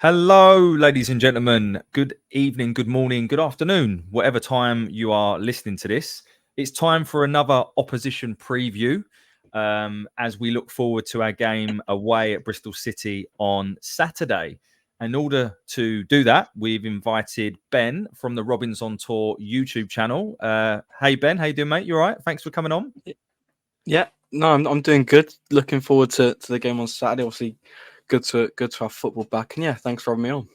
Hello, ladies and gentlemen. Good evening, good morning, good afternoon, whatever time you are listening to this. It's time for another opposition preview as we look forward to our game away at Bristol City on Saturday. In order to do that, we've invited Ben from the Robinonstour YouTube channel. Hey, Ben, how you doing, mate? You all right? Thanks for coming on. Yeah, no, I'm doing good. Looking forward to the game on Saturday. Obviously, good to have football back. And yeah, thanks for having me on.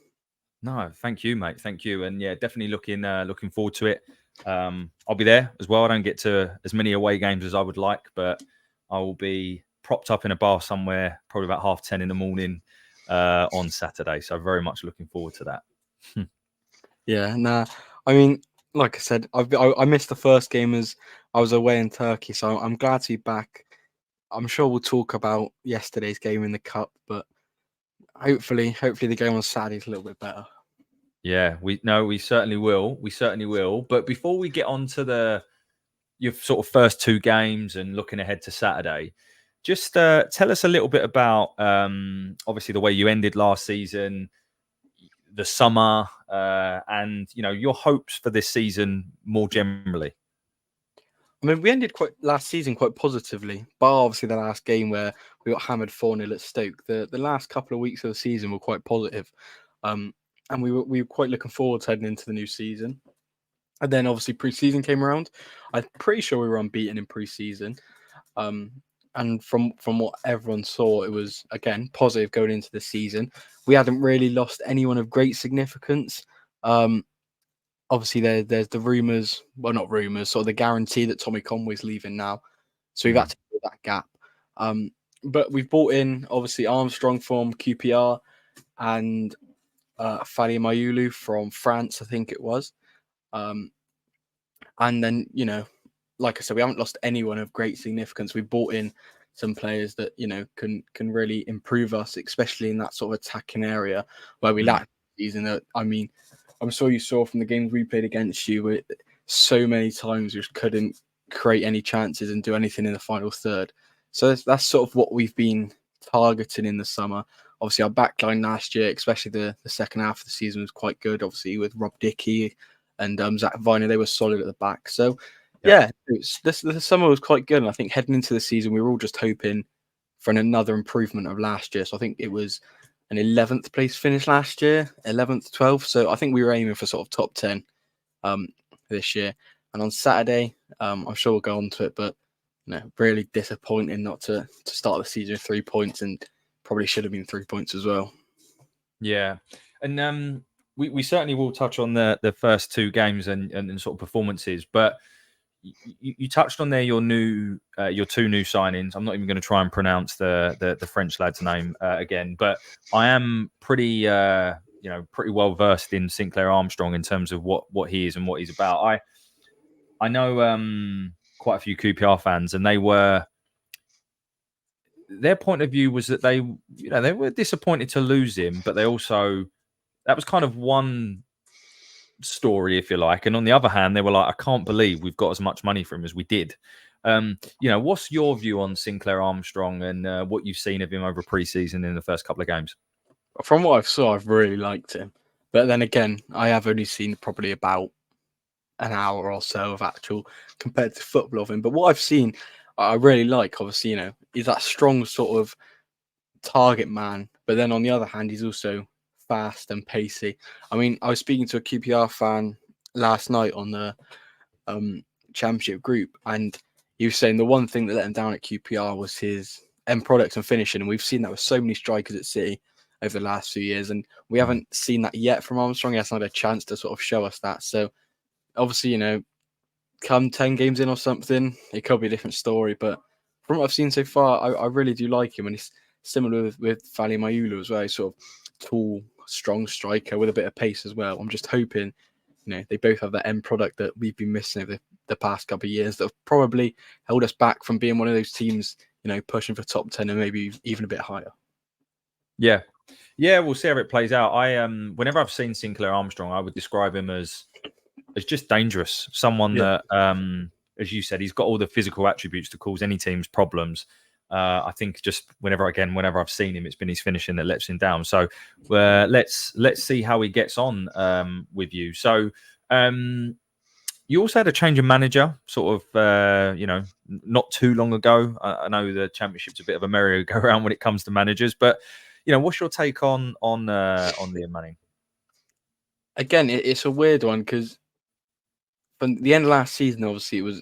No, thank you, mate. Thank you, and yeah, definitely looking forward to it. I'll be there as well. I don't get to as many away games as I would like, but I will be propped up in a bar somewhere, probably about 10:30 in the morning on Saturday. So very much looking forward to that. Yeah, nah. I mean, like I said, I missed the first game as I was away in Turkey, so I'm glad to be back. I'm sure we'll talk about yesterday's game in the cup, but hopefully the game on Saturday is a little bit better. Yeah, we certainly will. We certainly will. But before we get on to your sort of first two games and looking ahead to Saturday, just tell us a little bit about obviously the way you ended last season, the summer, and your hopes for this season more generally. I mean, we ended last season quite positively, bar obviously the last game where we got hammered 4-0 at Stoke. The last couple of weeks of the season were quite positive. And we were quite looking forward to heading into the new season. And then obviously pre-season came around. I'm pretty sure we were unbeaten in pre-season. And from what everyone saw, it was again positive going into the season. We hadn't really lost anyone of great significance. Obviously there's the rumours, well not rumours, sort of the guarantee that Tommy Conway's leaving now. So we've had to fill that gap. But we've brought in obviously Armstrong from QPR and Fali Mayulu from France, I think it was. And then, like I said, we haven't lost anyone of great significance. We brought in some players that, can really improve us, especially in that sort of attacking area where we lacked this season. I mean, I'm sure you saw from the games we played against you, so many times we just couldn't create any chances and do anything in the final third. So that's sort of what we've been targeting in the summer. Obviously, our backline last year, especially the second half of the season, was quite good. Obviously, with Rob Dickey and Zach Viner, they were solid at the back. So, yeah, the summer was quite good. And I think heading into the season, we were all just hoping for another improvement of last year. So I think it was an 11th place finish last year, 11th, 12th. So I think we were aiming for sort of top 10 this year. And on Saturday, I'm sure we'll go on to it, but really disappointing not to start the season with 3 points, and probably should have been 3 points as well. Yeah, and we certainly will touch on the first two games and sort of performances, but you touched on there your two new signings. I'm not even going to try and pronounce the French lad's name again, but I am pretty pretty well versed in Sinclair Armstrong in terms of what he is and what he's about. I know quite a few QPR fans, and their point of view was that they were disappointed to lose him, but that was kind of one story, if you like. And on the other hand, they were like, I can't believe we've got as much money for him as we did. What's your view on Sinclair Armstrong and what you've seen of him over pre-season in the first couple of games? From what I've saw, I've really liked him. But then again, I have only seen probably about an hour or so of actual compared to football of him. But what I've seen, I really like. Obviously, he's that strong sort of target man. But then on the other hand, he's also fast and pacey. I mean, I was speaking to a QPR fan last night on the championship group, and he was saying the one thing that let him down at QPR was his end products and finishing. And we've seen that with so many strikers at City over the last few years, and we haven't seen that yet from Armstrong. He hasn't had a chance to sort of show us that. So obviously, come 10 games in or something, it could be a different story. But from what I've seen so far, I really do like him. And it's similar with Fali Mayulu as well. He's sort of tall, strong striker with a bit of pace as well. I'm just hoping, they both have that end product that we've been missing over the past couple of years that have probably held us back from being one of those teams, pushing for top 10 and maybe even a bit higher. Yeah, we'll see how it plays out. Whenever I've seen Sinclair Armstrong, I would describe him as just dangerous. Someone that, as you said, he's got all the physical attributes to cause any team's problems. I think just whenever I've seen him, it's been his finishing that lets him down. So let's see how he gets on with you. So you also had a change of manager, sort of, not too long ago. I know the Championship's a bit of a merry-go-round when it comes to managers, but what's your take on Liam Manning? Again, it's a weird one because from the end of last season, obviously, it was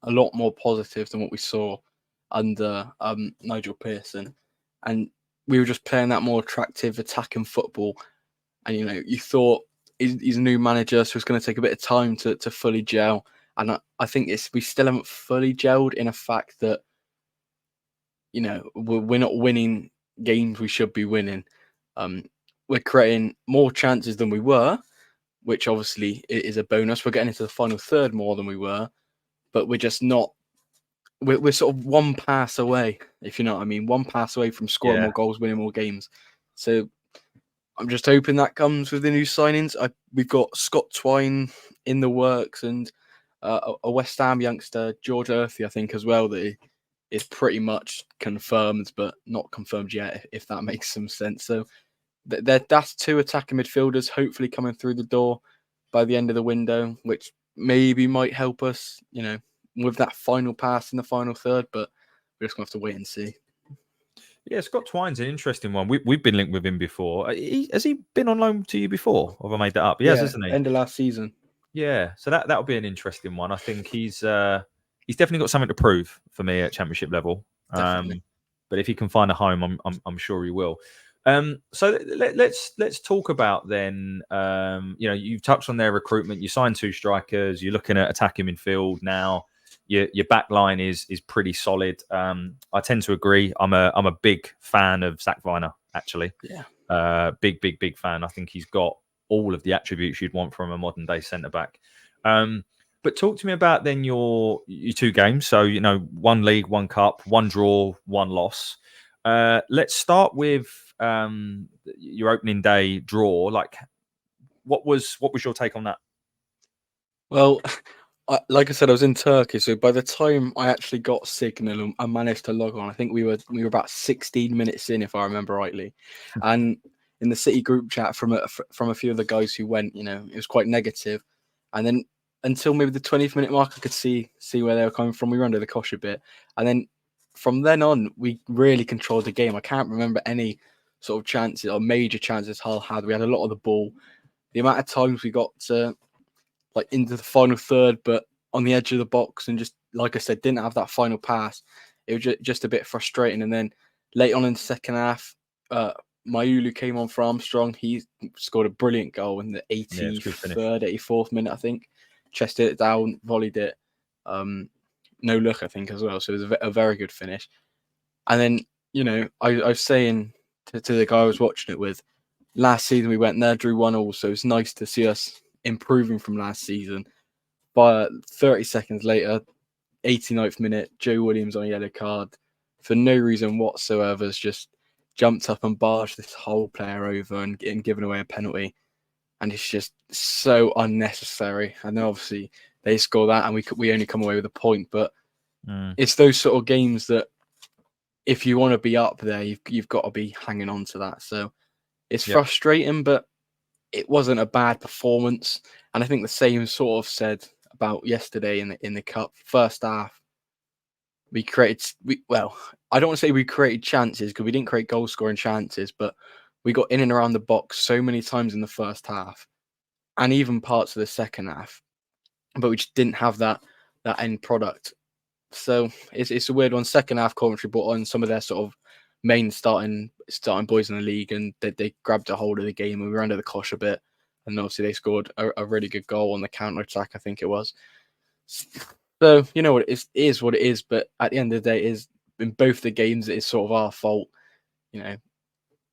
a lot more positive than what we saw under Nigel Pearson, and we were just playing that more attractive attacking football. And you thought he's a new manager, so it's going to take a bit of time to fully gel. And I think we still haven't fully gelled in a fact that we're not winning games we should be winning. We're creating more chances than we were, which obviously is a bonus. We're getting into the final third more than we were, but we're just not. We're sort of one pass away, if you know what I mean. One pass away from scoring more goals, winning more games. So I'm just hoping that comes with the new signings. We've got Scott Twine in the works and a West Ham youngster, George Earthy, I think, as well, that is pretty much confirmed, but not confirmed yet, if that makes some sense. So that's two attacking midfielders hopefully coming through the door by the end of the window, which maybe might help us, with that final pass in the final third, but we're just going to have to wait and see. Yeah, Scott Twine's an interesting one. We've been linked with him before. Has he been on loan to you before? Or have I made that up? He has, hasn't he? End of last season. Yeah, so that'll be an interesting one. I think he's definitely got something to prove for me at Championship level. But if he can find a home, I'm sure he will. So let's talk about then. You've touched on their recruitment. You signed 2 strikers. You're looking at attacking midfield now. Your back line is pretty solid. I tend to agree. I'm a big fan of Zach Viner, actually. Yeah. Big fan. I think he's got all of the attributes you'd want from a modern day centre back. But talk to me about then your 2 games. So 1 league, 1 cup, 1 draw, 1 loss. Let's start with your opening day draw. Like, what was your take on that? Well, like I said, I was in Turkey, so by the time I actually got signal and I managed to log on, I think we were about 16 minutes in, if I remember rightly. And in the City group chat from a few of the guys who went, it was quite negative. And then until maybe the 20th minute mark, I could see where they were coming from. We were under the cosh a bit, and then from then on, we really controlled the game. I can't remember any sort of chances or major chances Hull had. We had a lot of the ball. The amount of times we got to into the final third, but on the edge of the box, and just like I said, didn't have that final pass. It was just a bit frustrating. And then late on in the second half, Mayulu came on for Armstrong. He scored a brilliant goal in the 83rd, 84th minute, I think. Chested it down, volleyed it. No look, I think, as well. So it was a very good finish. And then, I was saying to the guy I was watching it with, last season we went there, drew 1-1. So it's nice to see us improving from last season. But 30 seconds later, 89th minute, Joe Williams on a yellow card for no reason whatsoever has just jumped up and barged this whole player over and given away a penalty. And it's just so unnecessary. And then obviously they score that and we only come away with a point. But it's those sort of games that if you want to be up there, you've got to be hanging on to that. So it's frustrating, but it wasn't a bad performance. And I think the same sort of said about yesterday in the cup. First half, I don't want to say we created chances because we didn't create goal scoring chances, but we got in and around the box so many times in the first half and even parts of the second half, but we just didn't have that end product. So it's a weird one. Second half, Coventry brought on some of their sort of main starting boys in the league, and they grabbed a hold of the game, and we were under the cosh a bit. And obviously they scored a really good goal on the counter attack, I think it was. So what it is what it is. But at the end of the day, it is in both the games it is sort of our fault.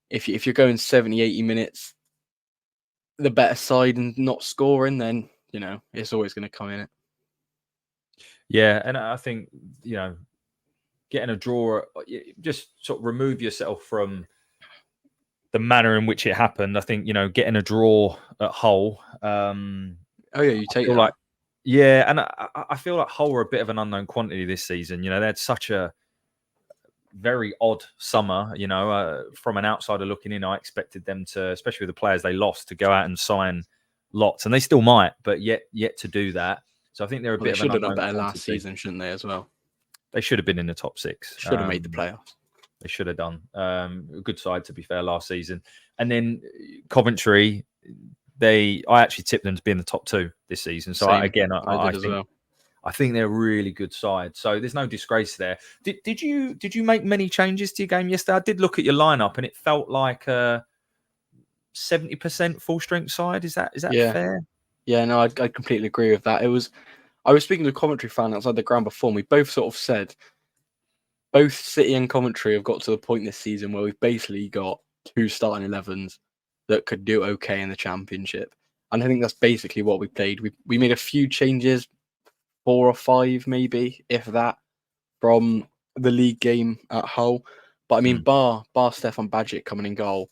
If you're going 70, 80 minutes, the better side and not scoring, then it's always going to come in it. Yeah, and I think getting a draw, just sort of remove yourself from the manner in which it happened. I think getting a draw at Hull. You take that. And I feel like Hull were a bit of an unknown quantity this season. They had such a very odd summer. From an outsider looking in, I expected them to, especially with the players they lost, to go out and sign lots, and they still might, but yet to do that. So I think they're a bit of an should have done unknown better last quantity. season, shouldn't they, as well? They should have been in the top 6. Should have made the playoffs. They should have done. A good side, to be fair, last season. And then Coventry, I actually tipped them to be in the top 2 this season. So I think I think they're a really good side. So there's no disgrace there. Did you make many changes to your game yesterday? I did look at your lineup, and it felt like a 70% full strength side. Is that fair? Yeah, no, I completely agree with that. I was speaking to a Coventry fan outside the ground before, and we both sort of said both City and Coventry have got to the point this season where we've basically got 2 starting 11s that could do okay in the Championship. And I think that's basically what we played. We made a few changes, 4 or 5 maybe, if that, from the league game at Hull. But I mean, bar Stefan Badgett coming in goal,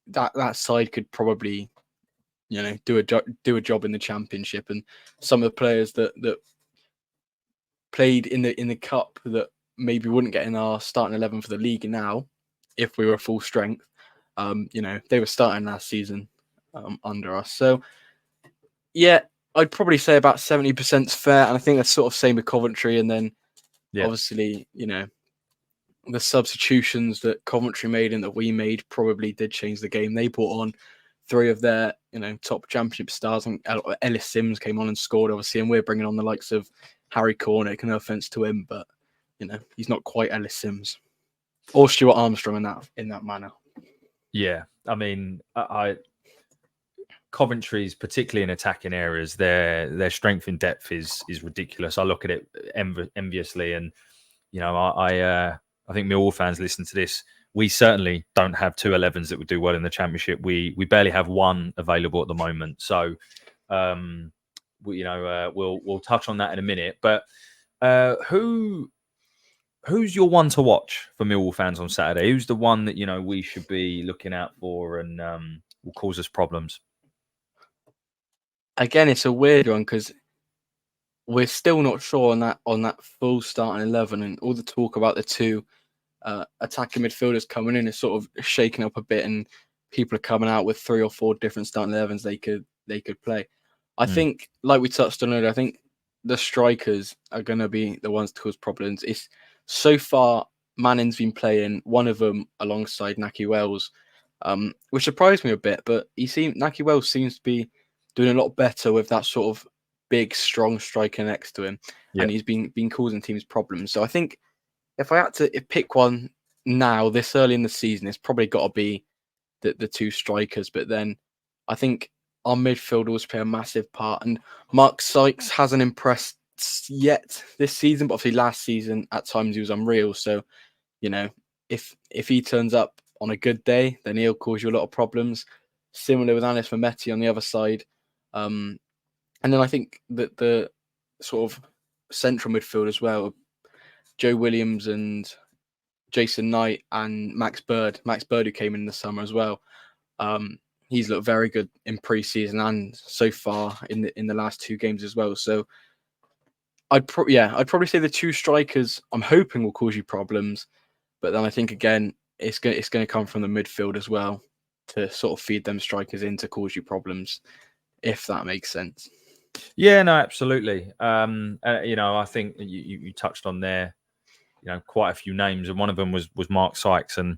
that side could probably, do a job in the Championship. And some of the players that played in the cup that maybe wouldn't get in our starting 11 for the league now, if we were full strength, they were starting last season under us. So yeah, I'd probably say about 70% is fair, and I think that's sort of same with Coventry. And then obviously, the substitutions that Coventry made and that we made probably did change the game. They brought on 3 of their top Championship stars, and Ellis Sims came on and scored, obviously, and we're bringing on the likes of Harry Cornick. No offense to him, but he's not quite Ellis Sims or Stuart Armstrong in that manner. Yeah, I mean, Coventry's, particularly in attacking areas, their strength in depth is ridiculous. I look at it enviously, and I think Millwall fans listen to this. We certainly don't have 2 11s that would do well in the Championship. We barely have 1 available at the moment. So, we'll touch on that in a minute. But who's your one to watch for Millwall fans on Saturday? Who's the one that we should be looking out for and will cause us problems? Again, it's a weird one because we're still not sure on that full starting 11, and all the talk about the 2 attacking midfielders coming in is sort of shaking up a bit, and people are coming out with 3 or 4 different starting 11s they could play. I think, like we touched on earlier, I think the strikers are going to be the ones to cause problems. It's so far Manning's been playing, one of them alongside Nahki Wells, which surprised me a bit. But Nahki Wells seems to be doing a lot better with that sort of big, strong striker next to him, and he's been causing teams problems. So I think if I had to pick one now, this early in the season, it's probably got to be the 2 strikers. But then I think our midfielders play a massive part. And Mark Sykes hasn't impressed yet this season, but obviously last season at times he was unreal. So, if he turns up on a good day, then he'll cause you a lot of problems. Similar with Anis Mehmeti on the other side. And then I think that the sort of central midfield as well, Joe Williams and Jason Knight and Max Bird, who came in the summer as well. He's looked very good in pre-season and so far in the last 2 games as well. So I'd probably say the 2 strikers I'm hoping will cause you problems, but then I think again it's going to come from the midfield as well to sort of feed them strikers in to cause you problems, if that makes sense. Yeah, no, absolutely. I think you touched on there, quite a few names, and one of them was Mark Sykes, and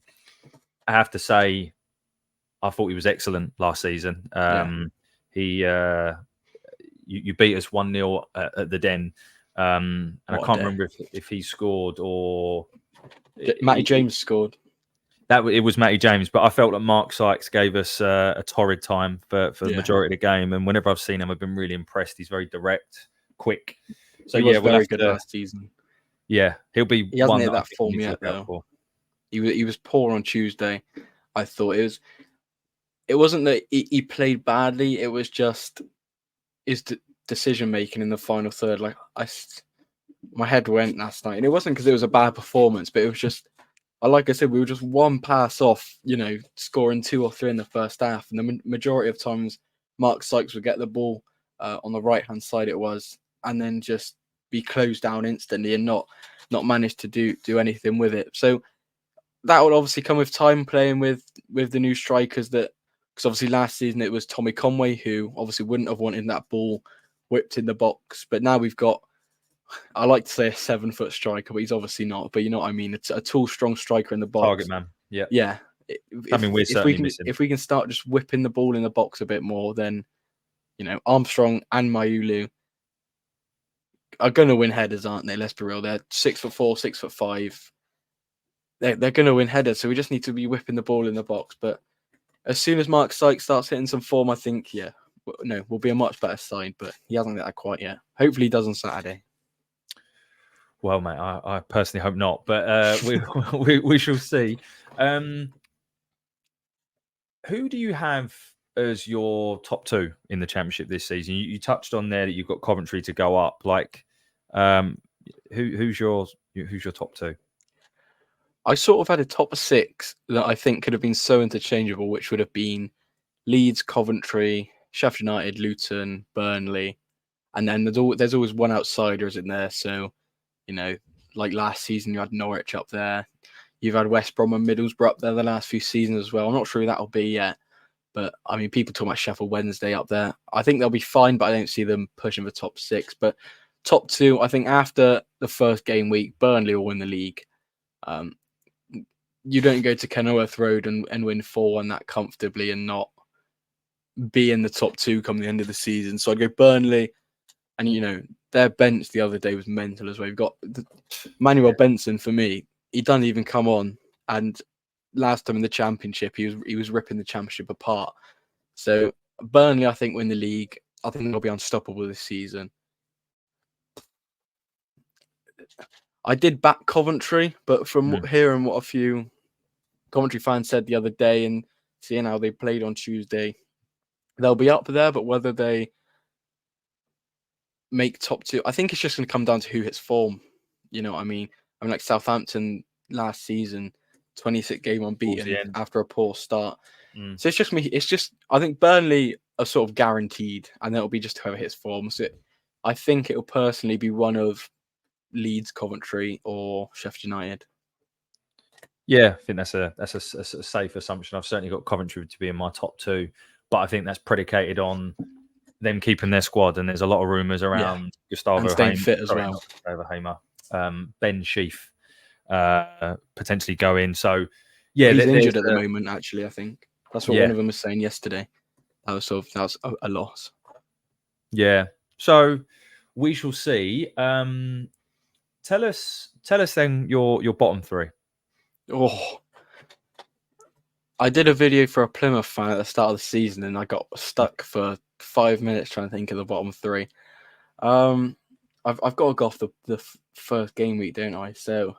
I have to say, I thought he was excellent last season. You beat us 1-0 at the Den, and I can't remember if he scored or Matty James scored. It was Matty James, but I felt that Mark Sykes gave us a torrid time for the majority of the game, and whenever I've seen him, I've been really impressed. He's very direct, quick. So he was very good last season. Yeah, he'll be. He hasn't hit that form yet, though. He was poor on Tuesday. I thought it wasn't that he played badly. It was just his decision making in the final third. Like my head went last night, and it wasn't because it was a bad performance, but it was just, like I said, we were just one pass off, scoring 2 or 3 in the first half, and the majority of times Mark Sykes would get the ball on the right hand side. It was, and then just be closed down instantly and not manage to do anything with it. So that will obviously come with time playing with the new strikers. Because obviously last season it was Tommy Conway, who obviously wouldn't have wanted that ball whipped in the box. But now we've got, I like to say, a 7-foot striker, but he's obviously not. But you know what I mean? It's a tall, strong striker in the box. Target man. Yeah. Yeah. We're certainly missing. If we can start just whipping the ball in the box a bit more, then Armstrong and Mayulu are going to win headers, aren't they? Let's be real. They're 6'4", 6'5". They're going to win headers, so we just need to be whipping the ball in the box. But as soon as Mark Sykes starts hitting some form, I think, we'll be a much better side. But he hasn't got that quite yet. Hopefully he does on Saturday. Well, mate, I personally hope not, but we shall see. Who do you have as your top 2 in the Championship this season? You touched on there that you've got Coventry to go up. Like, who's your top 2? I sort of had a top 6 that I think could have been so interchangeable, which would have been Leeds, Coventry, Sheffield United, Luton, Burnley, and then there's always one outsider, isn't there? So, like last season, you had Norwich up there. You've had West Brom and Middlesbrough up there the last few seasons as well. I'm not sure who that'll be yet. But, I mean, people talk about Sheffield Wednesday up there. I think they'll be fine, but I don't see them pushing for top 6. But top 2, I think after the first game week, Burnley will win the league. You don't go to Kenilworth Road and win 4-1 that comfortably and not be in the top 2 come the end of the season. So I'd go Burnley. And, their bench the other day was mental as well. We've got Manuel Benson, for me. He doesn't even come on. And last time in the Championship, he was ripping the Championship apart. So Burnley, I think, win the league. I think they'll be unstoppable this season. I did back Coventry, but from hearing what a few Coventry fans said the other day and seeing how they played on Tuesday, they'll be up there. But whether they make top 2, I think it's just going to come down to who hits form. You know what I mean? I mean, like Southampton last season, 26 game unbeaten after a poor start. So it's just me. It's just, I think Burnley are sort of guaranteed, and it'll be just whoever hits form. So I think it'll personally be one of Leeds, Coventry, or Sheffield United. Yeah, I think that's a safe assumption. I've certainly got Coventry to be in my top 2, but I think that's predicated on them keeping their squad. And there's a lot of rumours around Gustavo and staying fit as well. Gustavo Hamer, Ben Sheaf potentially going. So yeah, he's injured at the moment. Actually, I think that's what one of them was saying yesterday. That was a loss. Yeah. So we shall see. Tell us then your bottom 3. Oh, I did a video for a Plymouth fan at the start of the season, and I got stuck for 5 minutes trying to think of the bottom 3. I've got to go off the first game week, don't I? So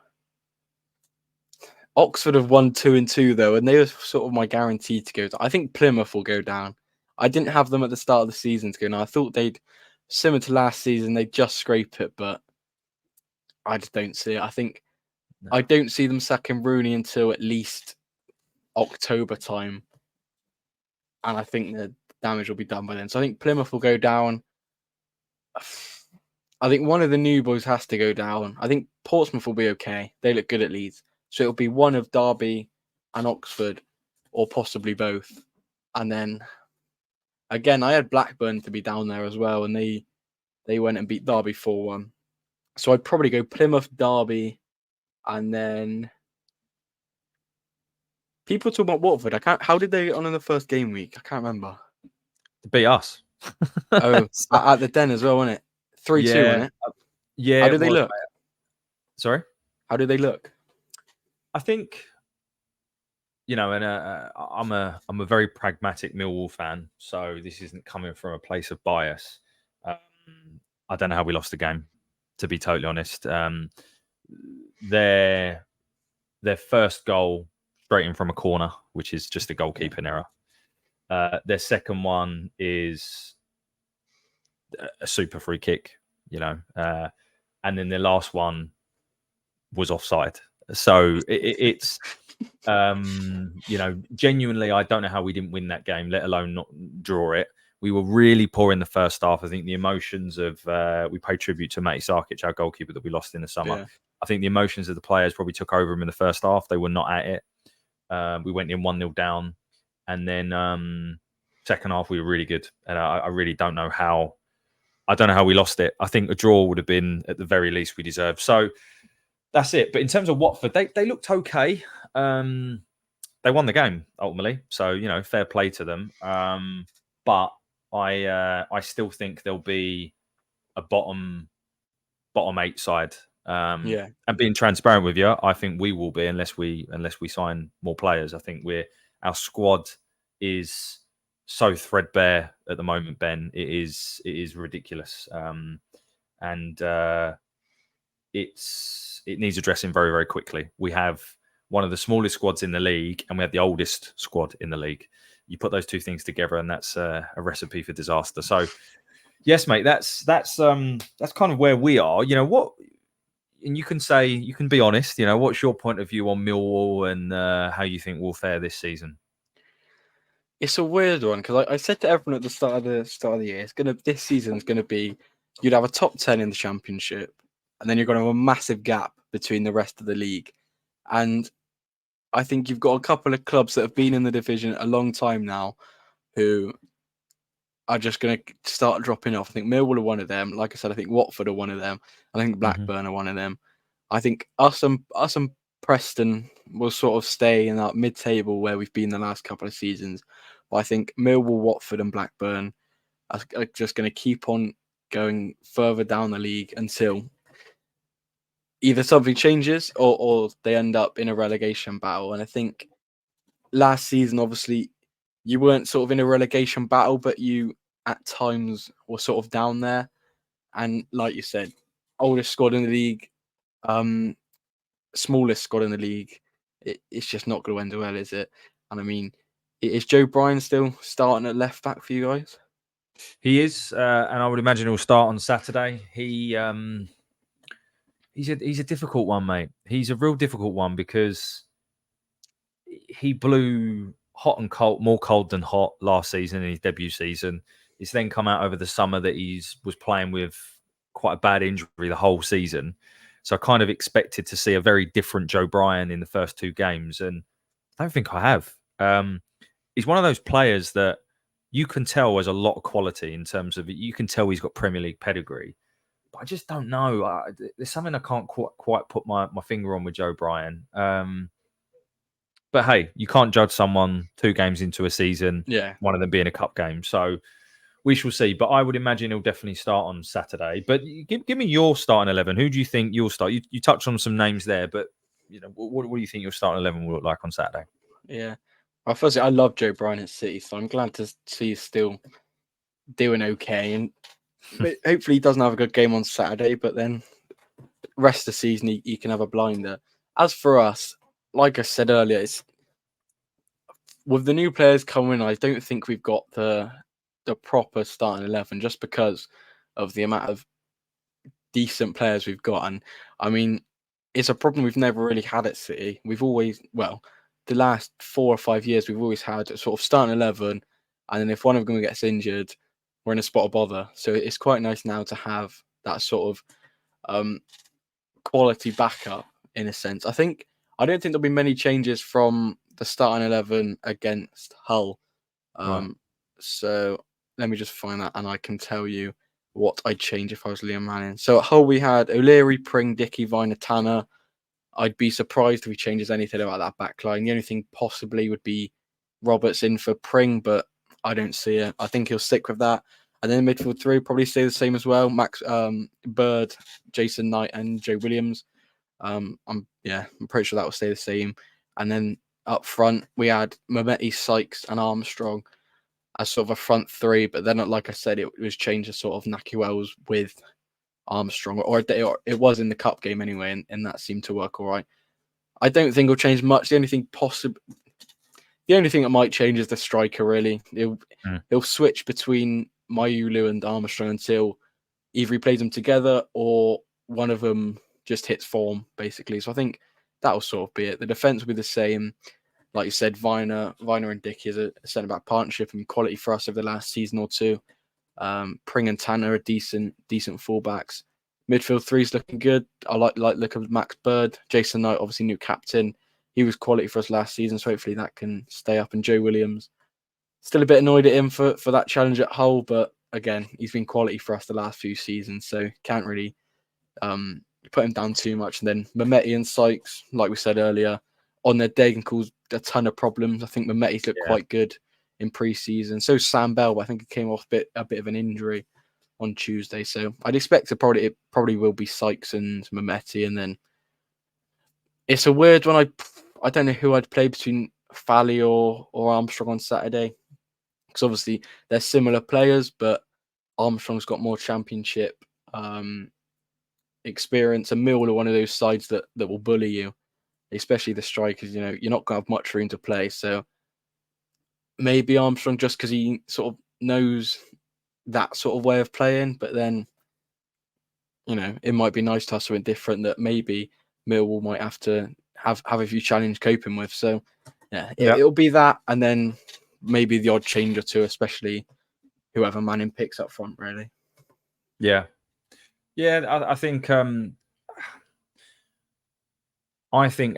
Oxford have won 2-2 though, and they were sort of my guarantee to go down. I think Plymouth will go down. I didn't have them at the start of the season to go down. I thought they'd, similar to last season, they'd just scrape it, but I just don't see it. I don't see them sacking Rooney until at least October time, and I think the damage will be done by then. So I think Plymouth will go down. I think one of the new boys has to go down. I think Portsmouth will be okay. They look good at Leeds. So it'll be one of Derby and Oxford, or possibly both. And then, again, I had Blackburn to be down there as well, and they went and beat Derby 4-1. So I'd probably go Plymouth, Derby, and then people talk about Watford. How did they get on in the first game week? I can't remember. Beat us. At the Den as well, wasn't it? 3-2, wasn't it? Yeah. How did they look? Sorry? How did they look? I think, and I'm a very pragmatic Millwall fan, so this isn't coming from a place of bias. I don't know how we lost the game, to be totally honest. Their first goal straight in from a corner, which is just a goalkeeping error. Their second one is a super free kick, and then their last one was offside. So it's, genuinely, I don't know how we didn't win that game, let alone not draw it. we were really poor in the first half. I think the emotions of we paid tribute to Matty Sarkic, our goalkeeper that we lost in the summer. Yeah. I think the emotions of the players probably took over him in the first half. They were not at it. We went in 1-0 down, and then second half we were really good. And I really don't know how. I don't know how we lost it. I think a draw would have been at the very least we deserved. So that's it. But in terms of Watford, they looked okay. They won the game ultimately, so fair play to them. But I still think there'll be a bottom 8 side. And being transparent with you, I think we will be unless we sign more players. I think our squad is so threadbare at the moment, Ben. It is ridiculous, and it needs addressing very, very quickly. We have one of the smallest squads in the league, and we have the oldest squad in the league. You put those two things together, and that's a recipe for disaster. So, yes, mate, that's kind of where we are. What, and you can be honest. What's your point of view on Millwall and how you think we'll fare this season? It's a weird one because I said to everyone at the start of the year, this season's gonna be, you'd have a top 10 in the Championship, and then you're gonna have a massive gap between the rest of the league. And I think you've got a couple of clubs that have been in the division a long time now, who are just gonna start dropping off. I think Millwall are one of them. Like I said, I think Watford are one of them. I think Blackburn are one of them. I think us and Preston will sort of stay in that mid-table where we've been the last couple of seasons. But I think Millwall, Watford and Blackburn are just going to keep on going further down the league until either something changes or they end up in a relegation battle. And I think last season, obviously, you weren't sort of in a relegation battle, but you at times were sort of down there. And like you said, oldest squad in the league, smallest squad in the league. It's just not going to end well, is it? And I mean, is Joe Bryan still starting at left back for you guys? He is, and I would imagine he'll start on Saturday. He's a difficult one, mate. He's a real difficult one because he blew hot and cold, more cold than hot last season in his debut season. It's then come out over the summer that was playing with quite a bad injury the whole season. So I kind of expected to see a very different Joe Bryan in the first two games, and I don't think I have. He's one of those players that you can tell has a lot of quality in terms of, you can tell he's got Premier League pedigree. But I just don't know. There's something I can't quite put my finger on with Joe Bryan. But hey, you can't judge someone 2 games into a season, one of them being a cup game. So we shall see. But I would imagine he'll definitely start on Saturday. But give me your starting 11. Who do you think you'll start? You touched on some names there, but what do you think your starting 11 will look like on Saturday? Yeah. Well, firstly, I love Joe Bryan at City, so I'm glad to see he's still doing okay. And hopefully he doesn't have a good game on Saturday, but then rest of the season he can have a blinder. As for us, like I said earlier, it's with the new players coming, I don't think we've got the proper starting 11 just because of the amount of decent players we've got. And I mean, it's a problem we've never really had at City. We've always, the last 4 or 5 years, we've always had a sort of starting 11, and then if one of them gets injured, we're in a spot of bother. So it's quite nice now to have that sort of quality backup in a sense. I don't think there'll be many changes from the starting 11 against Hull. Right. So let me just find that, and I can tell you what I'd change if I was Liam Manning. So at Hull we had O'Leary, Pring, Dickey, Viner, Tanner. I'd be surprised if he changes anything about that back line. The only thing possibly would be Roberts in for Pring, but I don't see it. I think he'll stick with that. And then midfield 3 probably stay the same as well. Max Bird, Jason Knight, and Joe Williams. I'm pretty sure that will stay the same. And then up front we had Mehmeti, Sykes, and Armstrong as sort of a front 3. But then, like I said, it was changed to sort of Nahki Wells with Armstrong, or it was in the cup game anyway, and that seemed to work all right. I don't think it'll change much. The only thing that might change is the striker. Really, he'll switch between Mayulu and Armstrong until either he plays them together or one of them just hits form, basically. So I think that'll sort of be it. The defense will be the same. like you said, Viner and Dickey is a centre-back partnership and quality for us over the last season or two. Pring and Tanner are decent fullbacks. Midfield three's looking good. I like look of Max Bird. Jason Knight, obviously new captain. He was quality for us last season, so hopefully that can stay up. And Joe Williams, still a bit annoyed at him for that challenge at Hull, but again, he's been quality for us the last few seasons, so can't really put him down too much. And then Mehmeti and Sykes, like we said earlier, on their day can cause a ton of problems. I think Mehmeti's looked quite good in pre-season. So Sam Bell, but I think he came off a bit of an injury on Tuesday. So I'd expect it probably will be Sykes and Mehmeti. And then it's a weird one. I don't know who I'd play between Fally or Armstrong on Saturday. Because obviously they're similar players, but Armstrong's got more championship experience, and Millwall are one of those sides that will bully you, especially the strikers. You're not going to have much room to play. So maybe Armstrong, just because he sort of knows that sort of way of playing, but then, it might be nice to have something different that maybe Millwall might have to have a few challenges coping with. So it'll be that, and then maybe the odd change or two, especially whoever Manning picks up front, really. Yeah. I think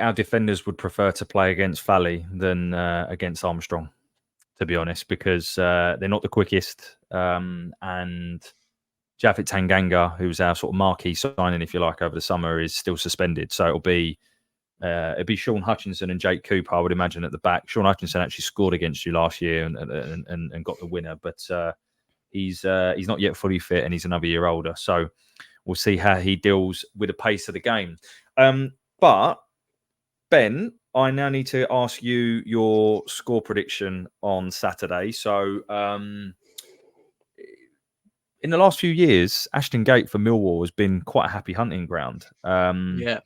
our defenders would prefer to play against Fally than against Armstrong, to be honest, because they're not the quickest. And Japhet Tanganga, who's our sort of marquee signing, if you like, over the summer, is still suspended. So it'll be Sean Hutchinson and Jake Cooper, I would imagine, at the back. Sean Hutchinson actually scored against you last year and got the winner, but he's not yet fully fit and he's another year older. So we'll see how he deals with the pace of the game. But Ben, I now need to ask you your score prediction on Saturday. So in the last few years, Ashton Gate for Millwall has been quite a happy hunting ground. Yeah.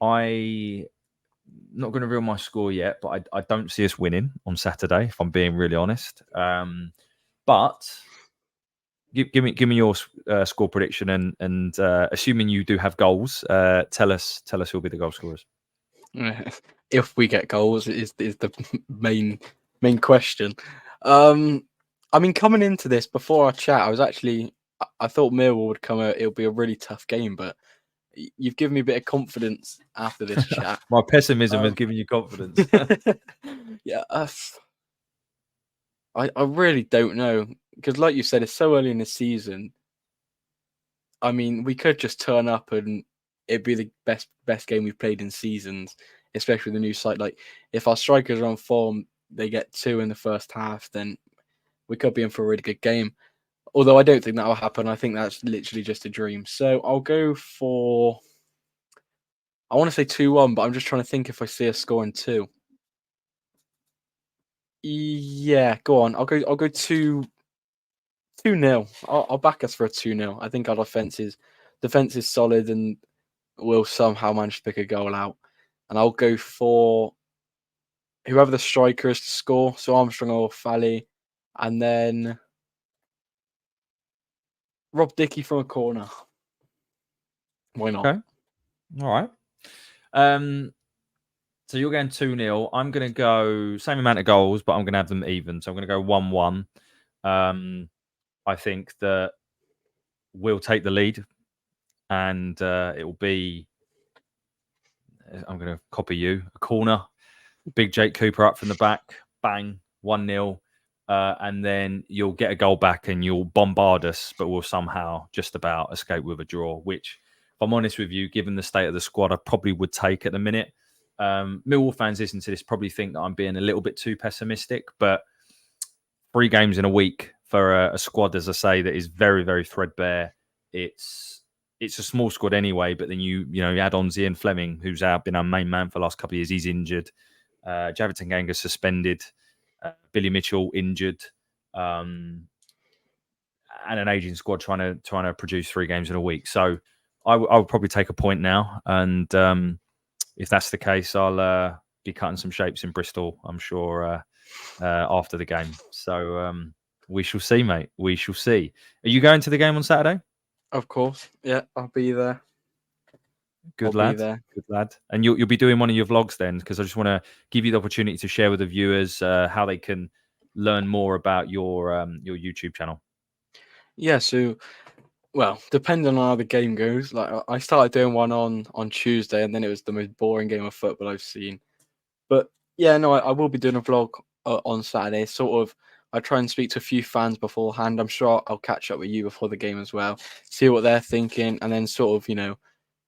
I'm not going to reveal my score yet, but I don't see us winning on Saturday, if I'm being really honest. But give me your score prediction, and assuming you do have goals, tell us who'll be the goal scorers. If we get goals is the main question. I mean, coming into this before our chat, I thought Millwall would come out. It'll be a really tough game, but you've given me a bit of confidence after this chat. My pessimism has given you confidence. Yeah, I really don't know, because like you said, it's so early in the season. I mean, we could just turn up and it'd be the best game we've played in seasons, especially with the new site. Like, if our strikers are on form, they get 2 in the first half, then we could be in for a really good game. Although I don't think that will happen. I think that's literally just a dream. So I'll go for, I want to say 2-1, but I'm just trying to think if I see us scoring 2. Yeah, go on. I'll go 2-0. I'll back us for a 2-0. I think our defense is solid and we'll somehow manage to pick a goal out. And I'll go for whoever the striker is to score, so Armstrong or Fally, and then Rob Dickey from a corner. Why not? Okay. All right. So you're going 2-0. I'm going to go same amount of goals, but I'm going to have them even. So I'm going to go 1-1. I think that we'll take the lead, and it will be, I'm going to copy you, a corner. Big Jake Cooper up from the back. Bang. 1-0. And then you'll get a goal back and you'll bombard us, but we'll somehow just about escape with a draw, which, if I'm honest with you, given the state of the squad, I probably would take at the minute. Millwall fans listening to this probably think that I'm being a little bit too pessimistic, but 3 games in a week for a squad, as I say, that is very, very threadbare. It's a small squad anyway, but then you add on Zian Fleming, who's been our main man for the last couple of years. He's injured. Japhet Tanganga suspended. Billy Mitchell injured. And an aging squad trying to produce 3 games in a week. So I would probably take a point now, and if that's the case, I'll be cutting some shapes in Bristol, I'm sure, after the game. So we shall see, mate. We shall see. Are you going to the game on Saturday? Of course. Yeah, I'll be there. Good I'll be lad. there. Good lad. And you'll be doing one of your vlogs then, because I just want to give you the opportunity to share with the viewers how they can learn more about your YouTube channel. Yeah, so well, depending on how the game goes, like I started doing one on Tuesday, and then it was the most boring game of football I've seen. But yeah, no, I will be doing a vlog on Saturday. Sort of, I try and speak to a few fans beforehand. I'm sure I'll catch up with you before the game as well, see what they're thinking, and then sort of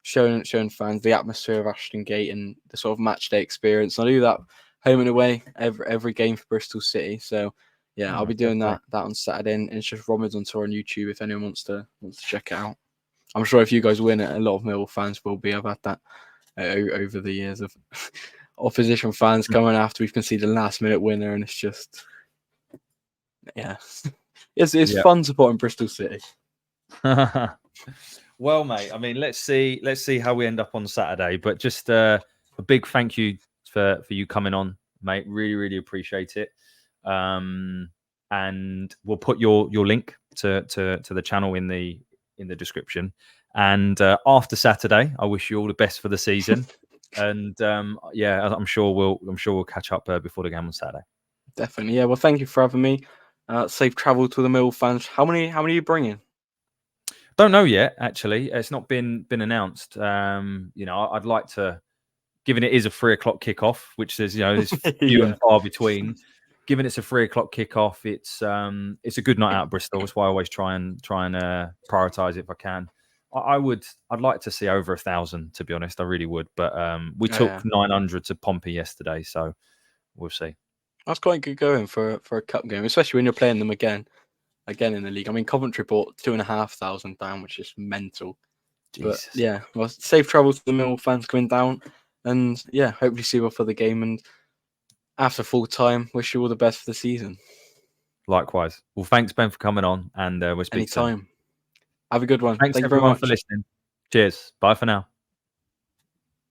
showing fans the atmosphere of Ashton Gate and the sort of match day experience. I do that home and away every game for Bristol City. So yeah, I'll be doing that on Saturday, and it's just Robinonstour on YouTube if anyone wants to check it out. I'm sure if you guys win it, a lot of Millwall fans will be. I've had that over the years of opposition fans coming after we've conceded a last minute winner, and it's just it's fun supporting Bristol City. Well, mate, I mean, let's see how we end up on Saturday. But just a big thank you for you coming on, mate. Really appreciate it. And we'll put your link to the channel in the description. And after Saturday, I wish you all the best for the season. And I'm sure we'll catch up before the game on Saturday. Definitely, yeah. Well, thank you for having me. Safe travel to the Millwall fans. How many are you bringing? Don't know yet. Actually, it's not been announced. I'd like to, given it is a 3 o'clock kickoff, which there's few and far between. Given it's a 3 o'clock kickoff, it's a good night out at Bristol. That's why I always try and prioritize it if I can. I'd like to see over 1,000, to be honest. I really would. But we took 900 to Pompey yesterday, so we'll see. That's quite good going for a cup game, especially when you're playing them again in the league. I mean, Coventry brought 2,500 down, which is mental. Jesus. But yeah, well, safe travel to the Millwall fans coming down, and yeah, hopefully see you for the game. And after full time, wish you all the best for the season. Likewise. Well, thanks, Ben, for coming on, and we'll speak anytime. Soon. Have a good one. Thanks Thank you everyone very much for listening. Cheers. Bye for now.